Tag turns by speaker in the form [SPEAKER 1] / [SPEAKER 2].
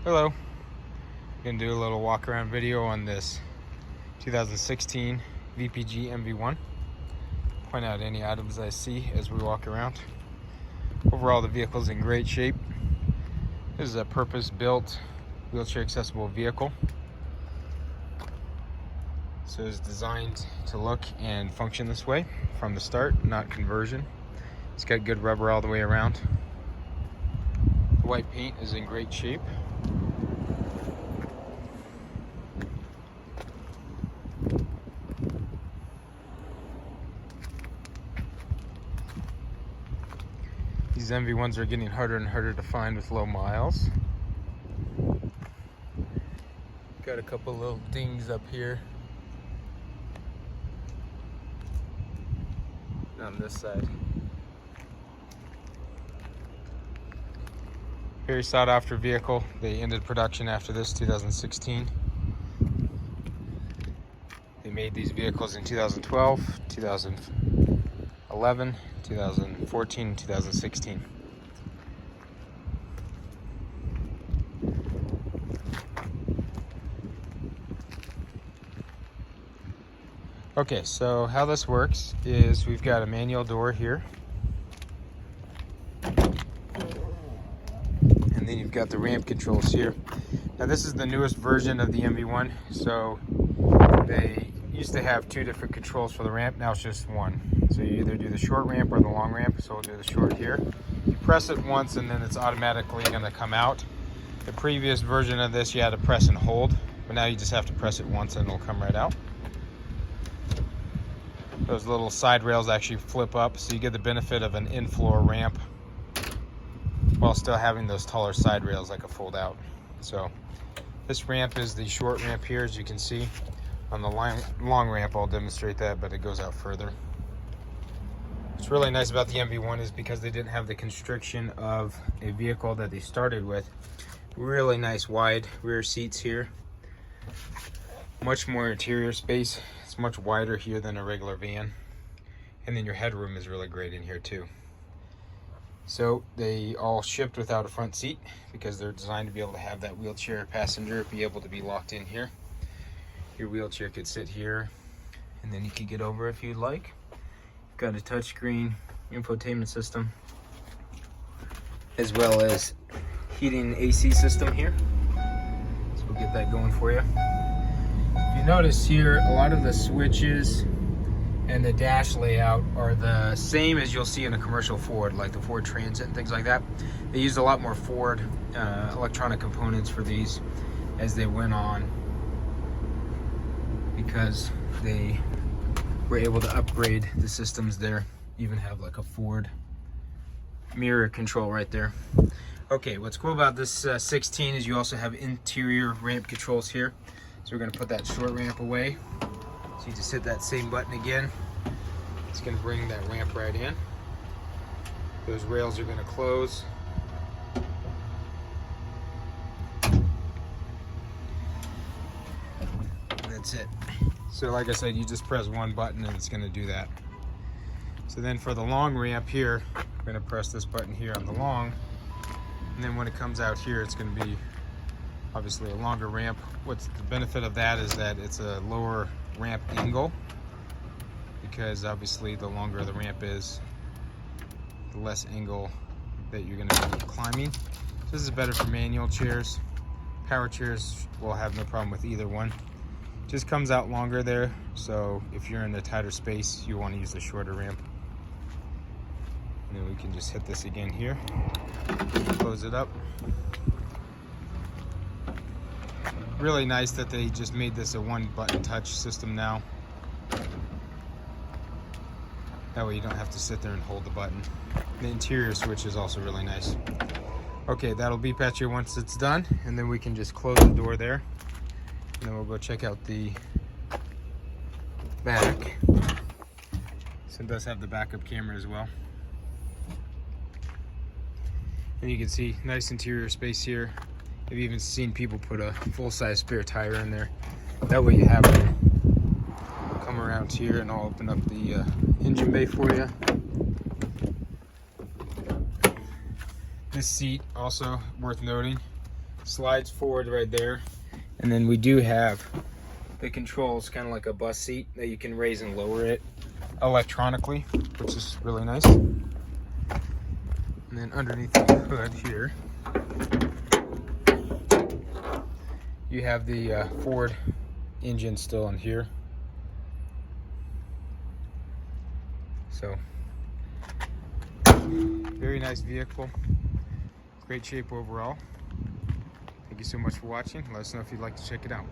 [SPEAKER 1] Hello. I'm gonna do a little walk around video on this 2016 VPG MV-1. Point out any items I see as we walk around. Overall, the vehicle's in great shape. This is a purpose-built wheelchair accessible vehicle. So it's designed to look and function this way from the start, not conversion. It's got good rubber all the way around. The white paint is in great shape. These MV-1s are getting harder and harder to find with low miles. Got a couple little dings up here. On this side. Very sought after vehicle. They ended production after this, 2016. They made these vehicles in 2012, 2011, 2014, and 2016. Okay, so how this works is we've got a manual door here. And then you've got the ramp controls here. Now this is the newest version of the MV-1, so they used to have two different controls for the ramp, now it's just one. So you either do the short ramp or the long ramp, so we'll do the short here. You press it once and then it's automatically gonna come out. The previous version of this you had to press and hold, but now you just have to press it once and it'll come right out. Those little side rails actually flip up, so you get the benefit of an in-floor ramp while still having those taller side rails like a fold out. So this ramp is the short ramp here, as you can see. On the long ramp I'll demonstrate that, but it goes out further. What's really nice about the MV-1 is because they didn't have the constriction of a vehicle that they started with. Really nice wide rear seats here. Much more interior space. It's much wider here than a regular van. And then your headroom is really great in here too. So they all shipped without a front seat because they're designed to be able to have that wheelchair passenger be able to be locked in here. Your wheelchair could sit here and then you could get over if you'd like. Got a touchscreen infotainment system as well as heating and AC system here. So we'll get that going for you. If you notice here, a lot of the switches and the dash layout are the same as you'll see in a commercial Ford, like the Ford Transit and things like that. They used a lot more Ford electronic components for these as they went on because they were able to upgrade the systems there. Even have like a Ford mirror control right there. Okay, what's cool about this 16 is you also have interior ramp controls here. So we're going to put that short ramp away. So you just hit that same button again. It's going to bring that ramp right in. Those rails are going to close. And that's it. So like I said, you just press one button and it's going to do that. So then for the long ramp here, we're going to press this button here on the long. And then when it comes out here, it's going to be obviously a longer ramp. What's the benefit of that is that it's a lower ramp angle because obviously the longer the ramp is, the less angle that you're going to be climbing. So this is better for manual chairs. Power chairs will have no problem with either one. Just comes out longer there, so if you're in a tighter space you want to use the shorter ramp. And then we can just hit this again here, close it up. Really nice that they just made this a one button touch system now. That way you don't have to sit there and hold the button. The interior switch is also really nice. Okay, that'll beep at you once it's done, and then we can just close the door there. And then we'll go check out the back. So it does have the backup camera as well. And you can see nice interior space here. I've even seen people put a full-size spare tire in there. That way you have to come around here and I'll open up the engine bay for you. This seat, also worth noting, Slides forward right there. And then we do have the controls, kind of like a bus seat that you can raise and lower it electronically, which is really nice. And then underneath the hood here, you have the Ford engine still in here. So, very nice vehicle. Great shape overall. Thank you so much for watching. Let us know if you'd like to check it out.